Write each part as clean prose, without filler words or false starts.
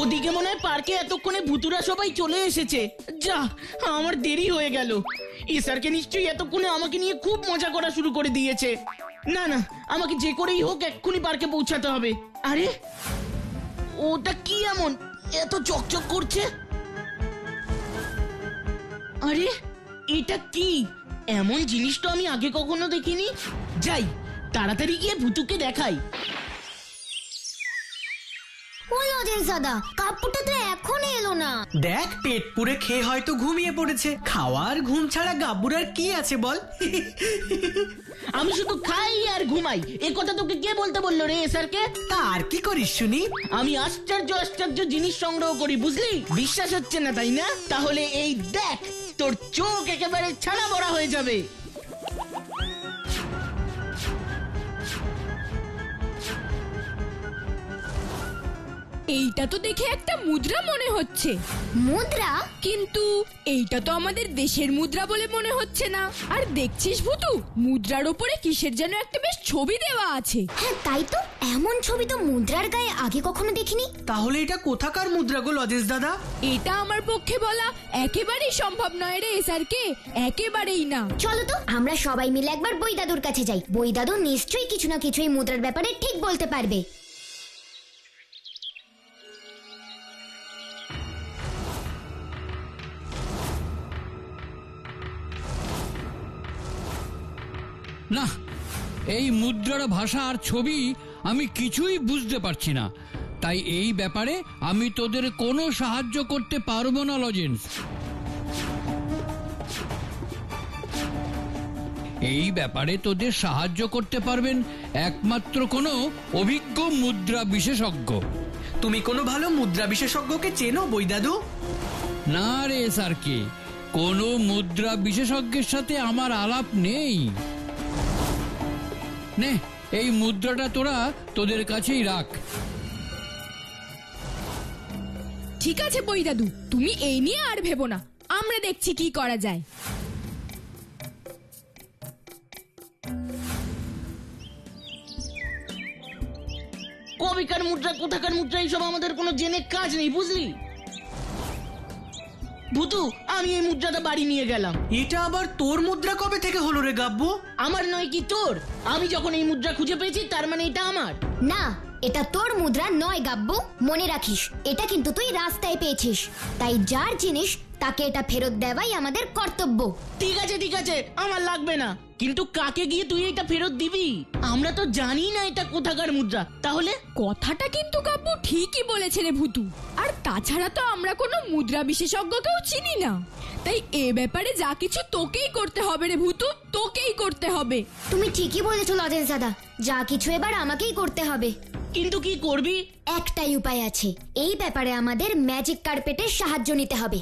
ওদিকে মনে হয় পার্কে এতক্ষণে ভুতুরা সবাই চলে এসেছে। যা, আমার দেরি হয়ে গেল। স্যারকে নিশ্চয়ই এতক্ষণে আমাকে নিয়ে খুব মজা করা শুরু করে দিয়েছে। না না, আমাকে যে করেই হোক এক্ষুনি পার্কে পৌঁছাতে হবে। আরে ওটা কি এমন এত চকচক করছে? আরে এটা কি? এমন জিনিস তো আমি আগে কখনো দেখিনি। যাই, তাড়াতাড়ি গিয়ে ভুতুকে দেখাই। ওই লজেন্স দাদা, কাপড়টা তো এখনো এলো না। দেখ, পেট পুরে খেয়ে হয়তো ঘুমিয়ে পড়েছে। খাওয়ার ঘুম ছাড়া গাব্বুর আর কি আছে বল? আমি শুধু খাই আর ঘুমাই, এ কথা তোকে কে বলতে বললো রে স্যারকে? তা আর কি করিস শুনি? আমি আশ্চর্য আশ্চর্য জিনিস সংগ্রহ করি, বুঝলি? বিশ্বাস হচ্ছে না তাই না? তাহলে এই দেখ, তোর চোখ একেবারে ছানা বড়া হয়ে যাবে। এইটা তো দেখে একটা মুদ্রা মনে হচ্ছে। মুদ্রা? কিন্তু এইটা তো আমাদের দেশের মুদ্রা বলে মনে হচ্ছে না। আর দেখছিস ভুতু, মুদ্রার ওপরে কিসের যেন একটা বেশ ছবি দেওয়া আছে। হ্যাঁ তাই তো, এমন ছবি তো মুদ্রার গায়ে আগে কখনো দেখিনি। তাহলে এটা কোথাকার মুদ্রা গো লজেন্স দাদা? এটা আমার পক্ষে বলা একেবারেই সম্ভব নয় রে স্যারকে, একেবারেই না। চলো তো আমরা সবাই মিলে একবার বই দাদুর কাছে যাই। বই দাদু নিশ্চয়ই কিছু না কিছু এই মুদ্রার ব্যাপারে ঠিক বলতে পারবে। না, এই মুদ্রার ভাষা আর ছবি আমি কিছুই বুঝতে পারছি না। তাই এই ব্যাপারে আমি তোদের কোনো সাহায্য করতে পারবো না লজেন্স। এই ব্যাপারে তোদের সাহায্য করতে পারবেন একমাত্র কোনো অভিজ্ঞ মুদ্রা বিশেষজ্ঞ। তুমি কোনো ভালো মুদ্রা বিশেষজ্ঞকে চেনো বই দাদু? না রে স্যারকে, কোনো মুদ্রা বিশেষজ্ঞের সাথে আমার আলাপ নেই। নে, এই মুদ্রাটা তোরা তোদের কাছেই রাখ। ঠিক আছে বই দাদু, তুমি এই নিয়ে আর ভেবো না, আমরা দেখছি কি করা যায়। কবিকার মুদ্রা কোথাকার মুদ্রা এইসব আমাদের কোনো জেনে কাজ নেই, বুঝলি? ভুতু, আমি এই মুদ্রাটা বাড়ি নিয়ে গেলাম। এটা আবার তোর মুদ্রা কবে থেকে হলো রে গাব্বু? আমার নয় কি তোর? আমি যখন এই মুদ্রা খুঁজে পেয়েছি তার মানে এটা আমার। না, এটা তোর মুদ্রা নয় গাব্বু। মনে রাখিস, এটা কিন্তু তুই রাস্তায় পেয়েছিস। তাই যার জিনিস তাকে এটা ফেরত দেওয়াই আমাদের কর্তব্য। ঠিক আছে ঠিক আছে, আমার লাগবে না। কিন্তু কাকে গিয়ে তুই এটা ফেরত দিবি? আমরা তো জানি না এটা কোথাকার মুদ্রা। তাহলে কথাটা কিন্তু কাব্বু ঠিকই বলেছে রে ভুতু। আর তাছাড়া তো আমরা কোনো মুদ্রা বিশেষজ্ঞকেও চিনি না। তাই এ ব্যাপারে যা কিছু তোকেই করতে হবে রে ভুতু, তোকেই করতে হবে। তুমি ঠিকই বলেছো লজেন্স দাদা, যা কিছু এবার আমাকেই করতে হবে। কিন্তু কি করবি? একটাই উপায় আছে, এই ব্যাপারে আমাদের ম্যাজিক কার্পেটের সাহায্য নিতে হবে।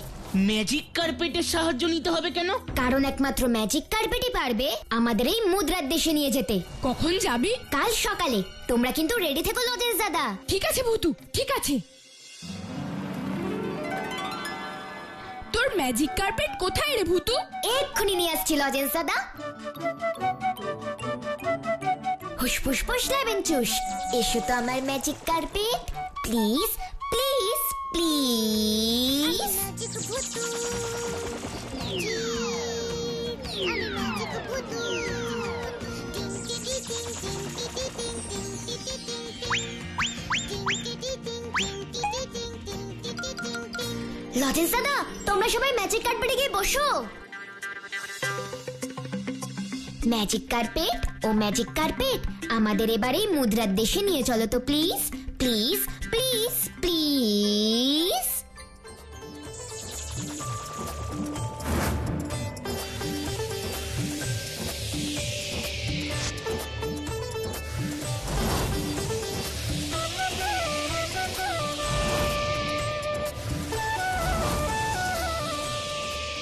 ম্যাজিক কার্পেটের সাহায্য নিতে হবে কেন? কারণ একমাত্র ম্যাজিক কার্পেটই পারবে আমাদের এই মুদ্রার দেশে নিয়ে যেতে। কখন যাবি? কাল সকালে। তোমরা কিন্তু রেডি থেকো লজেন্স দাদা। ঠিক আছে ভুতু, ঠিক আছে। তোর ম্যাজিক কার্পেট কোথায় রে ভুতু? এক্ষুনি নিয়ে আসছি লজেন্স দাদা। হুসফুস ফুস লেবেন চুস, এসো তো আমার magic carpet. Please please please. Lozenges দাদা, তোমরা সবাই ম্যাজিক কার্পেটে গিয়ে বসো। ম্যাজিক কার্পেট ও ম্যাজিক কার্পেট, আমাদের এবারে মুদ্রার দেশে নিয়ে চলো তো প্লিজ প্লিজ প্লিজ প্লিজ।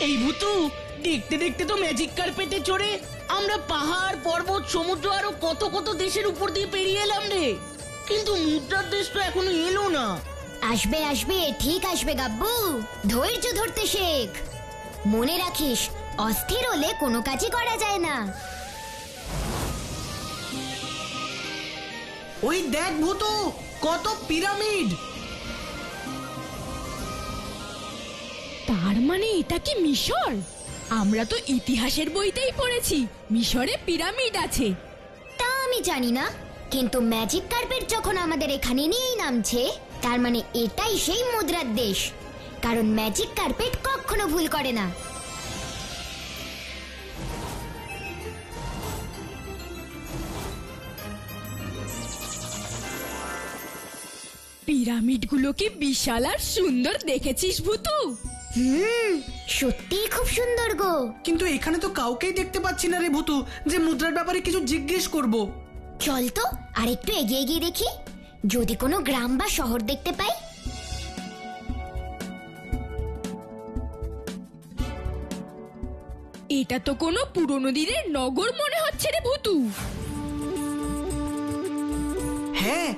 এই ভুতু, দেখতে দেখতে তো ম্যাজিক কার্পেটে চড়ে আমরা পাহাড় পর্বত সমুদ্র আরো কত কত দেশের উপর দিয়ে পেরিয়ে এলাম রে। কিন্তু মুদ্রার দেশ তো এখনো এলো না। আসবে আসবে, ঠিক আসবে গাব্বু। ধৈর্য ধরতে শেখ। মনে রাখিস, অস্থির হলে কোনো কাজই করা যায় না। ওই দেখ ভূতু, কত পিরামিড! মানে এটা কি মিশর? আমরা তো ইতিহাসের বইতেই পড়েছি মিশরে পিরামিড আছে। তা আমি জানি না, কিন্তু ম্যাজিক কার্পেট যখন আমাদের এখানে নিয়েই নামছে, তার মানে এটাই সেই মুদ্রার দেশ। কারণ ম্যাজিক কার্পেট কখনো ভুল করে না। পিরামিডগুলো কি বিশাল আর সুন্দর দেখেছিস ভূতু? সত্যিই খুব সুন্দর গো। কিন্তু এখানে তো কাউকেই দেখতে পাচ্ছি না রে ভূতু, যে মুদ্রার ব্যাপারে কিছু জিজ্ঞেস করব। চল তো আর একটু এগিয়ে গিয়ে দেখি, যদি কোনো গ্রাম বা শহর দেখতে পাই। এটা তো কোনো পুরনো দিনের নগর মনে হচ্ছে রে ভূতু। হ্যাঁ,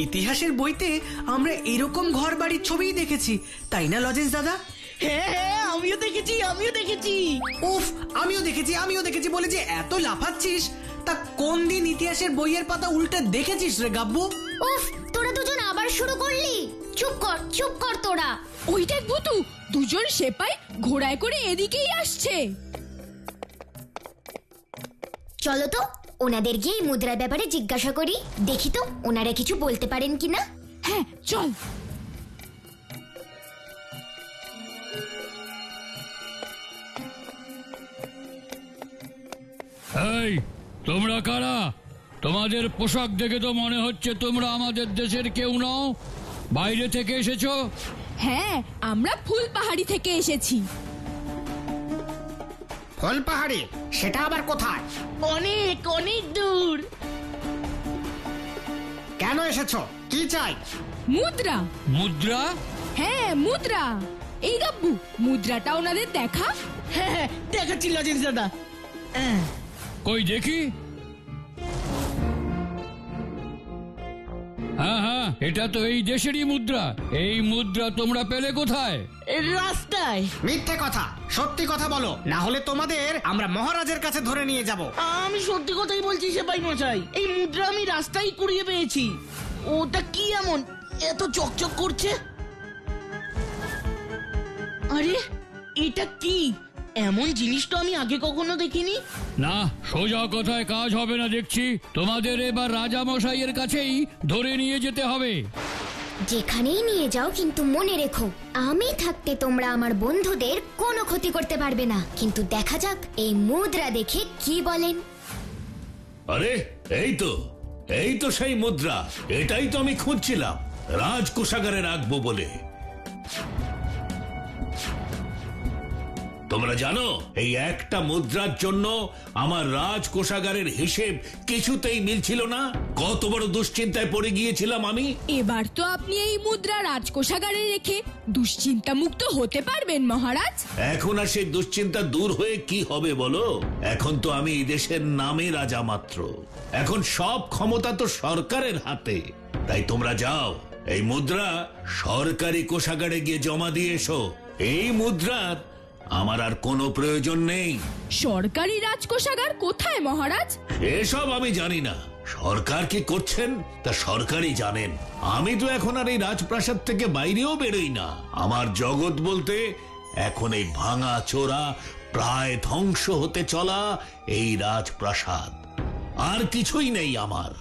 ইতিহাসের বইতে আমরা এরকম ঘর বাড়ির ছবিই দেখেছি, তাই না লজেন্স দাদা? হ্যাঁ হ্যাঁ, আমিও দেখেছি আমিও দেখেছি। উফ, আমিও দেখেছি বলে যে এত লাফাচ্ছিস, তা কোন দিন ইতিহাসের বইয়ের পাতা উল্টে দেখেছিস রে গাব্বু? উফ, তোরা দুজন আবার শুরু করলি। চুপ কর তোরা। ওই দেখ ভূতু, দুজন সেপাই ঘোড়ায় করে এদিকেই আসছে। চলো তো ওনাদের গিয়ে এই মুদ্রার ব্যাপারে জিজ্ঞাসা করি, দেখি তো ওনারা কিছু বলতে পারেন কিনা। হ্যাঁ চল। এই তোমরা কারা? তোমাদের পোশাক দেখে তো মনে হচ্ছে তোমরা আমাদের দেশের কেউ নও, বাইরে থেকে এসেছো। হ্যাঁ, আমরা ফুলপাহাড়ি থেকে এসেছি। ফুলপাহাড়ি? সেটা আবার কোথায়? অনেক অনেক দূর। কেন এসেছো? কি চাই? মুদ্রা। মুদ্রা? হ্যাঁ মুদ্রা। এই গাব্বু, মুদ্রাটা ওনাদের দেখা। হ্যাঁ হ্যাঁ, দেখাচ্ছি লজেন্স দাদা। হ্যাঁ, কই দেখি। হ্যাঁ হ্যাঁ, এটা তো এই দেশেরই মুদ্রা। এই মুদ্রা তোমরা পেলে কোথায়? রাস্তায়। মিথ্যে কথা, সত্যি কথা বলো, না হলে তোমাদের আমরা মহারাজের কাছে ধরে নিয়ে যাব। আমি সত্যি কথাই বলছি সেপাই মশাই, এই মুদ্রা আমি রাস্তায় কুড়িয়ে পেয়েছি। ওটা কি এমন এত চকচক করছে? আরে এটা কি? এমন জিনিস তো আমি আগে কখনো দেখিনি। না, সোজা কথায় কাজ হবে না দেখছি। তোমাদের এবার রাজা মশাইয়ের কাছেই ধরে নিয়ে যেতে হবে। যেখানেই নিয়ে যাও, কিন্তু মনে রেখো, আমি থাকতে তোমরা আমার বন্ধুদের কোনো ক্ষতি করতে পারবে না। কিন্তু দেখা যাক এই মুদ্রা দেখে কি বলেন। আরে এই তো সেই মুদ্রা। এটাই তো আমি খুঁজছিলাম, রাজকোষাগারে রাখবো বলে। তোমরা জানো, এই একটা মুদ্রার জন্য আমার রাজকোষাগারের হিসেব কিছুতেই মিলছিল না। কত বড় দুশ্চিন্তায় পড়ে গিয়েছিলাম আমি। এবার তো আপনি এই মুদ্রা রাজকোষাগারে রেখে দুশ্চিন্তা মুক্ত হতে পারবেন মহারাজ। এখন আর সেই দুশ্চিন্তা দূর হয়ে কি হবে বলো? এখন তো আমি এই দেশের নামে রাজা মাত্র। এখন সব ক্ষমতা তো সরকারের হাতে। তাই তোমরা যাও, এই মুদ্রা সরকারি কোষাগারে গিয়ে জমা দিয়ে এসো। এই মুদ্রার আমার আর কোনো প্রয়োজন নেই। সরকারি রাজকোষাগার কোথায় মহারাজ? এসব আমি জানি না। সরকার কি করছেন তা সরকারই জানেন। আমি তো এখন আর এই রাজপ্রাসাদ থেকে বাইরেও বেরোই না। আমার জগৎ বলতে এখন এই ভাঙা চোরা, প্রায় ধ্বংস হতে চলা এই রাজপ্রাসাদ, আর কিছুই নেই আমার।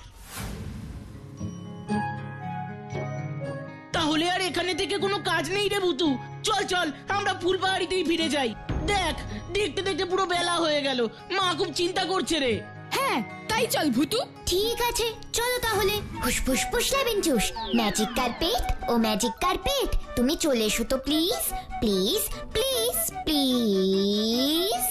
তাহলে আর এখানে থেকে কোনো কাজ নেই রে ভুতু। চল চল, আমরা ফুলপাহাড়িতেই ফিরে যাই। দেখ, দেখতে দেখতে পুরো বেলা হয়ে গেল। মা খুব চিন্তা করছে রে। হ্যাঁ তাই চল ভূতু। ঠিক আছে, চলো তাহলে। হুসফুস ফুসলাবেন চুস। ম্যাজিক কার্পেট ও ম্যাজিক কার্পেট, তুমি চলে এসো তো please please please please.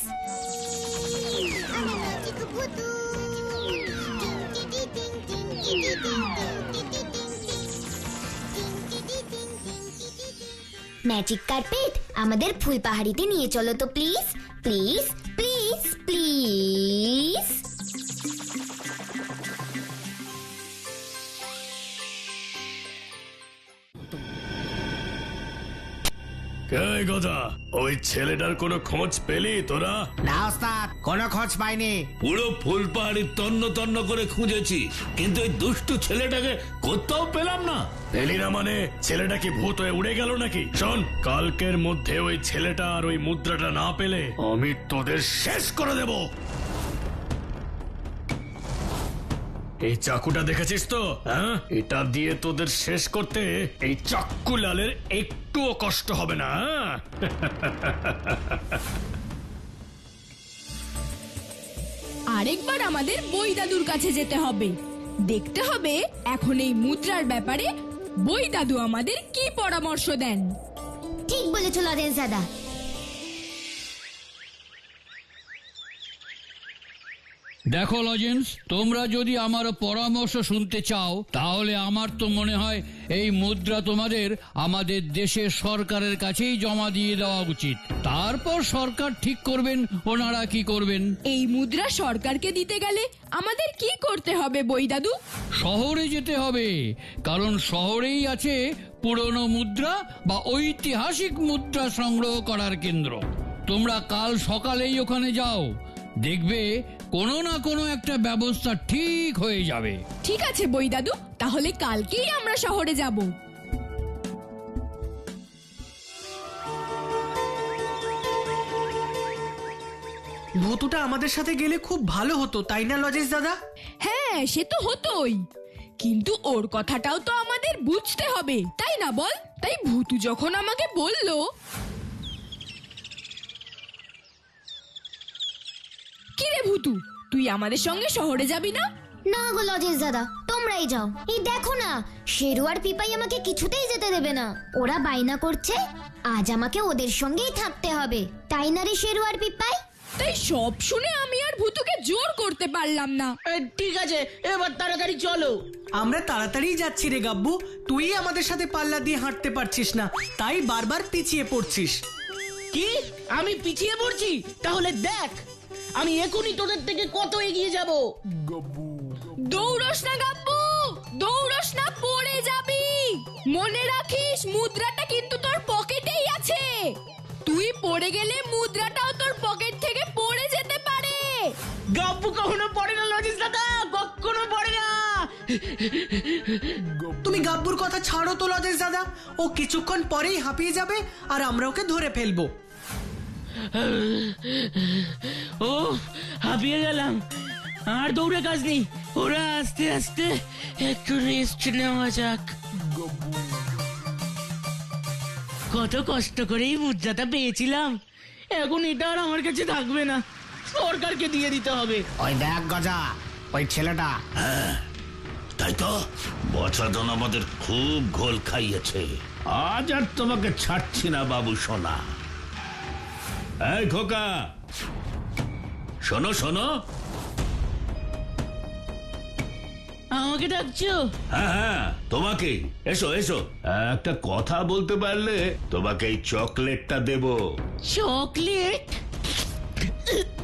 Magic carpet, আমাদের ফুলপাহাড়িতে নিয়ে চলো তো প্লিজ প্লিজ প্লিজ প্লিজ। এই গদা, ওই ছেলেটার কোনো খোঁজ পেলি তোরা? না ওস্তাদ, কোনো খোঁজ পাইনি। পুরো ফুলপাহাড়ি তন্ন তন্ন করে খুঁজেছি, কিন্তু ওই দুষ্টু ছেলেটাকে কোথাও পেলাম না। পেলি না মানে ছেলেটা কি ভূত হয়ে উড়ে গেল নাকি? শোন, কালকের মধ্যে ওই ছেলেটা আর ওই মুদ্রাটা না পেলে আমি তোদের শেষ করে দেব। এই চাকুটা দেখেছিস তো? হ্যাঁ, এটা দিয়ে তোদের শেষ করতে এই চাক্কু লালের একটুও কষ্ট হবে না। আরেকবার আমাদের বই দাদুর কাছে যেতে হবে, দেখতে হবে এখন এই মুদ্রার ব্যাপারে বই দাদু আমাদের কি পরামর্শ দেন। ঠিক বলেছো লজেন্স দাদা। দেখো লজেন্স, তোমরা যদি আমার পরামর্শ শুনতে চাও তাহলে আমার তো মনে হয় এই মুদ্রা তোমাদের আমাদের দেশের সরকারের কাছেই জমা দিয়ে দেওয়া উচিত। তারপর সরকার ঠিক করবেন ওনারা কি করবেন। এই মুদ্রা সরকারকে দিতে গেলে আমাদের কি করতে হবে বই দাদু? শহরে যেতে হবে, কারণ শহরেই আছে পুরনো মুদ্রা বা ঐতিহাসিক মুদ্রা সংগ্রহ করার কেন্দ্র। তোমরা কাল সকালেই ওখানে যাও, দেখবে কোনো না কোনো একটা ব্যবস্থা ঠিক হয়ে যাবে। ঠিক আছে বই দাদু, তাহলে কালকেই আমরা শহরে যাব। ভুতুটা আমাদের সাথে গেলে খুব ভালো হতো, তাই না লজেন্স দাদা? হ্যাঁ, সে তো হতোই, কিন্তু ওর কথাটাও তো আমাদের বুঝতে হবে, তাই না বল? তাই ভূতু যখন আমাকে বলল, কি রে ভূতু, তুই আমাদের সঙ্গে শহরে যাবি না? না গো লজেন্স দাদা, তোমরাই যাও। এই দেখো না, শেরু আর পিপাই আমাকে কিছুতেই যেতে দেবে না। ওরা বায়না করছে আজ আমাকে ওদের সঙ্গেই থাকতে হবে, তাই না রে শেরু আর পিপাই? তাই সব শুনে আমি আর ভূতুকে জোর করতে পারলাম না। ঠিক আছে, এবার তাড়াতাড়ি চলো। আমরা তাড়াতাড়ি যাচ্ছি রে গাব্বু, তুই আমাদের সাথে পাল্লা দিয়ে হাঁটতে পারছিস না, তাই বারবার পিছিয়ে পড়ছিস। কি, আমি পিছিয়ে পড়ছি? তাহলে দেখ আমি এখনই তোদের থেকে কত এগিয়ে যাব। দৌড়স না গাব্বু, দৌড়স না, পড়ে যাবি। মনে রাখিস মুদ্রাটা কিন্তু তোর পকেটেই আছে, তুই পড়ে গেলে মুদ্রাটাও তোর পকেট থেকে পড়ে যেতে পারে। গাব্বু কখনো পড়ে না লজেন্স দাদা, কখনো পড়ে না। তুমি গাব্বুর কথা ছাড়ো তো লজেন্স দাদা, ও কিছুক্ষণ পরেই হাঁপিয়ে যাবে আর আমরা ওকে ধরে ফেলবো। ও, হাঁপিয়ে গেলাম, আর দৌড়ে কাজ নেই। ওরা আস্তে আস্তে একটু রেস্ট নেওয়া যাক। কত কষ্ট করে এই মুদ্রাটা পেয়েছিলাম, এখন এটা আর আমার কাছে থাকবে না, সরকারকে দিয়ে দিতে হবে। ওই দেখ গজা, ওই ছেলেটা। তাই তো, বছরজন আমাদের খুব ঘোল খাইয়েছে। আজ আর তোমাকে ছাড়ছি না বাবু সোনা। এই খোকা, শোনো শোনো। আমাকে ডাকছো? হ্যাঁ হ্যাঁ, তোমাকে। এসো এসো, একটা কথা বলতে পারলে তোমাকে এই চকলেটটা দেব। চকলেট?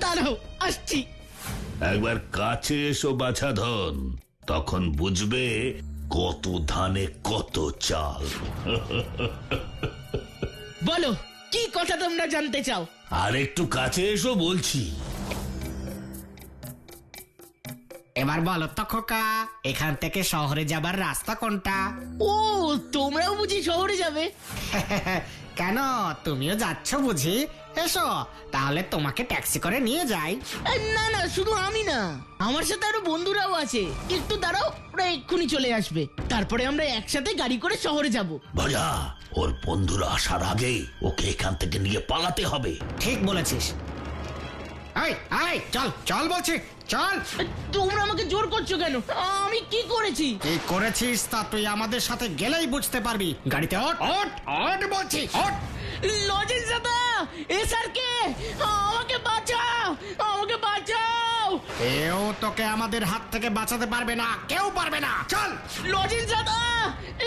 দাঁড়াও, আসছি। একবার কাছে এসো বাছাধন, তখন বুঝবে কত ধানে কত চাল। বলো, কি কথা তোমরা জানতে চাও? আর একটু কাছে এসো বলছি। এবার বলো তো খোকা, এখান থেকে শহরে যাবার রাস্তা কোনটা? ও, তোমরাও বুঝি শহরে যাবে? কেন, তুমিও যাচ্ছ বুঝি? এসো তাহলে তোমাকে ট্যাক্সি করে নিয়ে যাই। না না, শুধু আমি না, আমার সাথে আরো বন্ধুরাও আছে। একটু দাঁড়াও, ওরা এক্ষুনি চলে আসবে, তারপরে আমরা একসাথে গাড়ি করে শহরে যাব। ভজা, ওর বন্ধুরা আসার আগে ওকে এখান থেকে নিয়ে পালাতে হবে। ঠিক বলেছিস। এই এই, চল চল বলছি, চল। তোমরা আমাকে জোর করছো কেন? আমি কি করেছি? কি করেছিস তা তুই আমাদের সাথে গেলেই বুঝতে পারবি। গাড়িতে ওঠ ওঠ ওঠ বলছি, ওঠ। লজেন্স দাদা, এসআরকে, আমাকে বাঁচাও, আমাকে বাঁচাও। কেউ তোকে আমাদের হাত থেকে বাঁচাতে পারবে না, কেউ পারবে না। চল লজেন্স দাদা,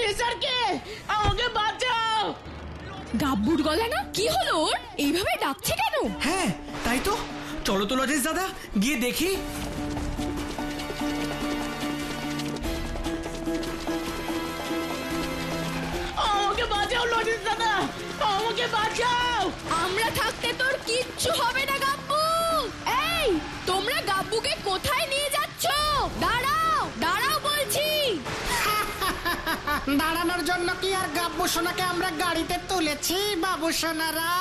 এসআরকে, আমাকে বাঁচাও। গাব্বুর গলা না? কি হলো ওর? এইভাবে ডাকছে কেন? হ্যাঁ তাই তো, চলো তো লজেন্স দাদা, গিয়ে দেখি। আমাকে বাঁচাও লজেন্স দাদা, আমাকে আমাকে বাঁচাও। আমরা থাকতে তোর কিচ্ছু হবে না গাব্বু। এই তোমরা গাব্বুকে কোথায় নিয়ে যাচ্ছ? দাঁড়াও দাঁড়াও বলছি। দাঁড়ানোর জন্য কি আর গাব্বু সোনাকে আমরা গাড়িতে তুলেছি বাবু সোনারা?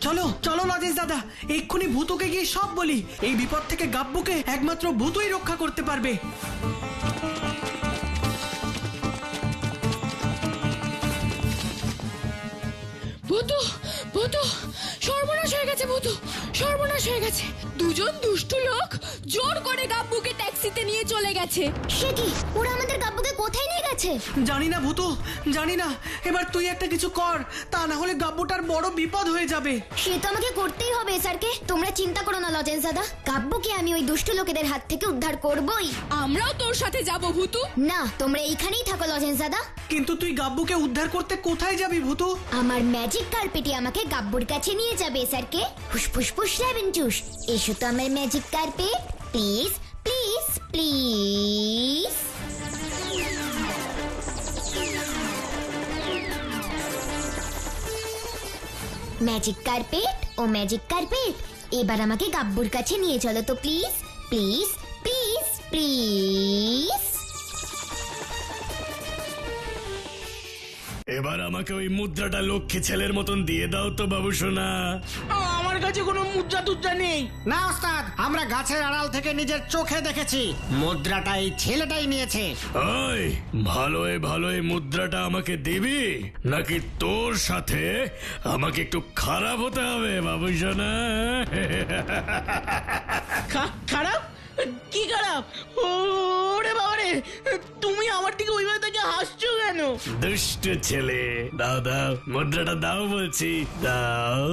চলো চলো লজেন্স দাদা, এক্ষুনি ভূতকে গিয়ে সব বলি। এই বিপদ থেকে গাব্বুকে একমাত্র ভূতই রক্ষা করতে পারবে। ভূতু ভূতু সর্বনাশ হয়ে গেছে, ভূতু সর্বনাশ হয়ে গেছে। দুজন দুষ্টু লোক জোর করে গাব্বুকে ট্যাক্সিতে নিয়ে চলে গেছে। সে কি, ওরা আমাদের গাব্বুকে কোথায় নিয়ে গেছে? জানি না ভূতু, জানি না। এবার তুই একটা কিছু কর, তা না হলে গাব্বুটার বড় বিপদ হয়ে যাবে। সে তো আমাকে করতেই হবে স্যারকে। তোমরা চিন্তা করো না লজেন্স দাদা, গাব্বুকে আমি ওই দুষ্ট লোকেদের হাত থেকে উদ্ধার করবই। আমরাও তোর সাথে যাব ভূতু। না, তোমরা এইখানেই থাকো লজেন্স দাদা। কিন্তু তুই গাব্বুকে উদ্ধার করতে কোথায় যাবি ভূতু? আমার ম্যাজিক কার্পেটে আমাকে গাব্বুর কাছে নিয়ে যাবে স্যারকে। ফুসফুস ফুস লেবেন চুস, এসো তো আমার magic carpet, please please please. Magic carpet ও ম্যাজিক কার্পেট, এবার আমাকে গাব্বুর কাছে নিয়ে চলো তো প্লিজ প্লিজ প্লিজ প্লিজ। এবার আমাকে ওই মুদ্রাটা লক্ষ্মী ছেলের মতন দিয়ে দাও তো বাবু সোনা। আমার কাছে কোনো মুদ্রা টুদ্রা নেই। না ওস্তাদ, আমরা গাছের আড়াল থেকে নিজের চোখে দেখেছি মুদ্রাটা এই ছেলেটাই নিয়েছে। ওই ভালোই ভালোই মুদ্রাটা আমাকে দিবি, নাকি তোর সাথে আমাকে একটু খারাপ হতে হবে বাবু সোনা? খারাপ? কি খারাপ? ওরে বাবারে, তুমি আমার দিকে ওইভাবে থেকে হাসছো কেন? দুষ্ট ছেলে, দাও দাও মুদ্রাটা দাও বলছি, দাও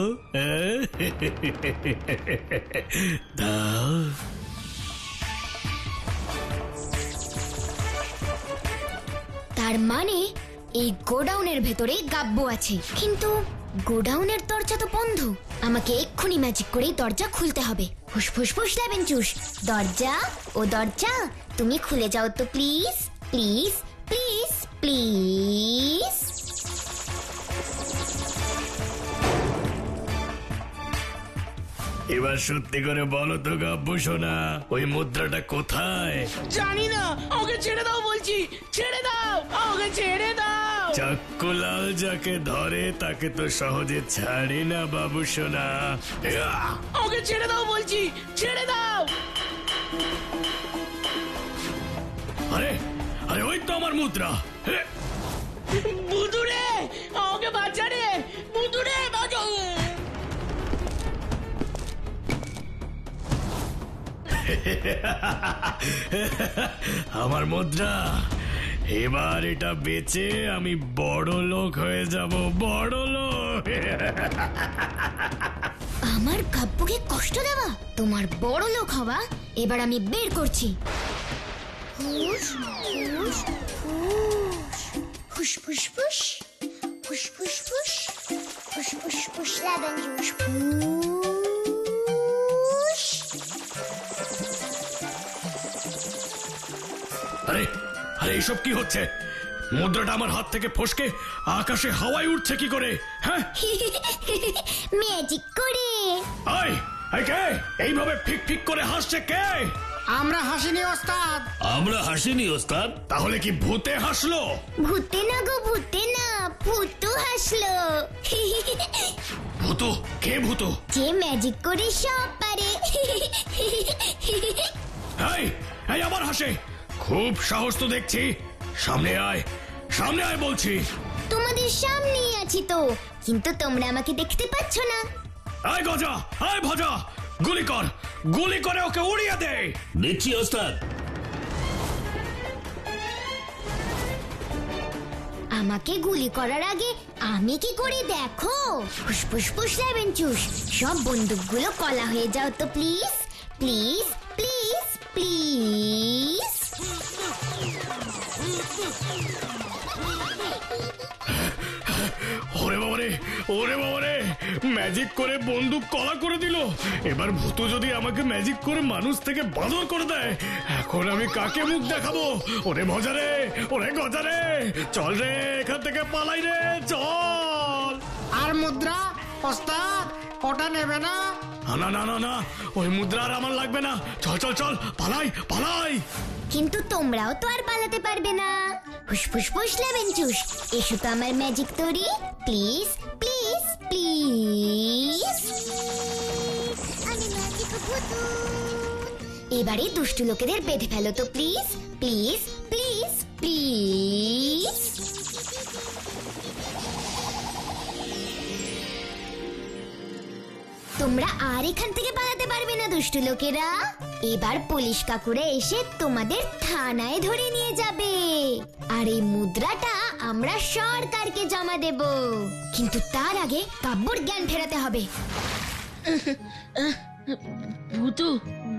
দাও। তার মানে এই গোডাউনের ভেতরে গাব্বু আছে, কিন্তু গোডাউনের দরজা তো বন্ধ। আমাকে এক্ষুনি ম্যাজিক করে দরজা খুলতে হবে। ফুসফুস ফুস লেবেন চুস, দরজা ও দরজা তুমি খুলে যাও তো প্লিজ প্লিজ প্লিজ প্লিজ। এবার সত্যি করে বলো তো গাব্বু সোনা, ওই মুদ্রাটা কোথায়? জানি না, ওকে ছেড়ে দাও বলছি, ছেড়ে দাও, ওকে ছেড়ে দাও। চাক্কুলাল যাকে ধরে তাকে তো সহজে ছাড়ে না বাবু সোনা। ওকে ছেড়ে দাও বলছি, ছেড়ে দাও। আরে আরে ওই তো আমার মুদ্রা। বুদুরে, ওকে বাঁচা রে, বুদুরে বাঁচাও। আমার মুদ্রা, এবার এটা বেচে আমি বড় লোক হয়ে যাব, বড় লোক। আমার গাব্বুকে কষ্ট দেওয়া তোমার বড় লোক হওয়া এবার আমি বের করছি। ফুস ফুস ফুস ফুস ফুস ফুস ফুস ফুস ফুস ফুস ফুস লেবেন জুস ফুস। আরে আরে এইসব কি হচ্ছে? মুদ্রাটা আমার হাত থেকে ফসকে আকাশে হাওয়ায় উঠছে কি করে? হ্যাঁ, ম্যাজিক করে। আয় আয়, কে এইভাবে ফিক ফিক করে হাসছে কে? আমরা হাসিনি ওস্তাদ। আমরা হাসিনি ওস্তাদ। তাহলে কি ভূতে হাসলো? ভূতে না গো, ভূতে না, ভূতু হাসলো। ভূতু? কে ভূতু? যে ম্যাজিক করে সব পারে। এই এই আবার হাসে, খুব সাহস তো দেখছি। সামনে আয়, সামনে আয় বলছি। তোমাদের সামনেই আছি তো, কিন্তু তোমরা আমাকে দেখতে পাচ্ছ না। আয় গজা, আয় ভজা, গুলি কর, গুলি করে ওকে উড়িয়ে দে। দিচ্ছি ওস্তাদ। আমাকে গুলি করার আগে আমি কি করি দেখো। ফুসফুস ফুস লেবেন চুস, সব বন্দুকগুলো কলা হয়ে যাও তো প্লিজ প্লিজ প্লিজ প্লিজ। ওরে বাবারে, ওরে বাবারে, ম্যাজিক করে বন্দুক কলা করে দিল। এবার ভূতু যদি আমাকে ম্যাজিক করে মানুষ থেকে বাঁদর করে দেয়, এখন আমি কাকে মুখ দেখাবো? ওরে মজা রে, ওরে গজা রে, চল রে এখান থেকে পালাই রে, চল। আর মুদ্রা ওস্তাদ ওটা নেবে না? না না না না, ওই মুদ্রা আর আমার লাগবে না। চল চল চল, পালাই পালাই। কিন্তু তোমরাও তো আর পালাতে পারবে না। ফুসফুস ফুস লেমন জুস, এসো তো আমার ম্যাজিক তৈরি, প্লিজ প্লিজ প্লিজ। এবারে দুষ্টু লোকেদের বেঁধে ফেলো তো প্লিজ প্লিজ প্লিজ প্লিজ। তোমরা আর এখান থেকে পালাতে পারবে না দুষ্টু লোকেরা। এবার পুলিশ কাকুরা এসে তোমাদের থানায় ধরে নিয়ে যাবে, আর এই মুদ্রাটা আমরা সরকারকে জমা দেব। কিন্তু তার আগে কাব্যর জ্ঞান ফেরাতে হবে। ভূতু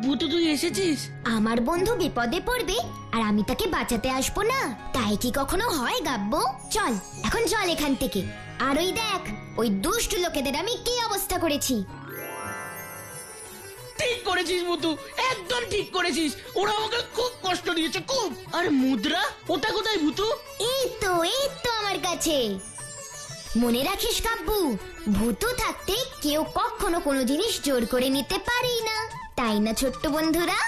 ভূতু তুই এসেছিস? আমার বন্ধু বিপদে পড়বে আর আমি তাকে বাঁচাতে আসবো না, তাই কি কখনো হয় গাব্য? চল এখন চল এখান থেকে। আর ওই দেখ, ওই দুষ্টু লোকেদের আমি কি অবস্থা করেছি। ঠিক করেছিস ভূতু, একদম ঠিক করেছিস। ওরা আমাকে খুব কষ্ট দিয়েছে, খুব। আর মুদ্রা ওটা কোথায় ভূতু? এই তো আমার কাছে। মনে রাখিস কাব্বু, ভূতু থাকতে কেউ কখনো কোনো জিনিস জোর করে নিতে পারেই না, তাই না ছোট্ট বন্ধুরা?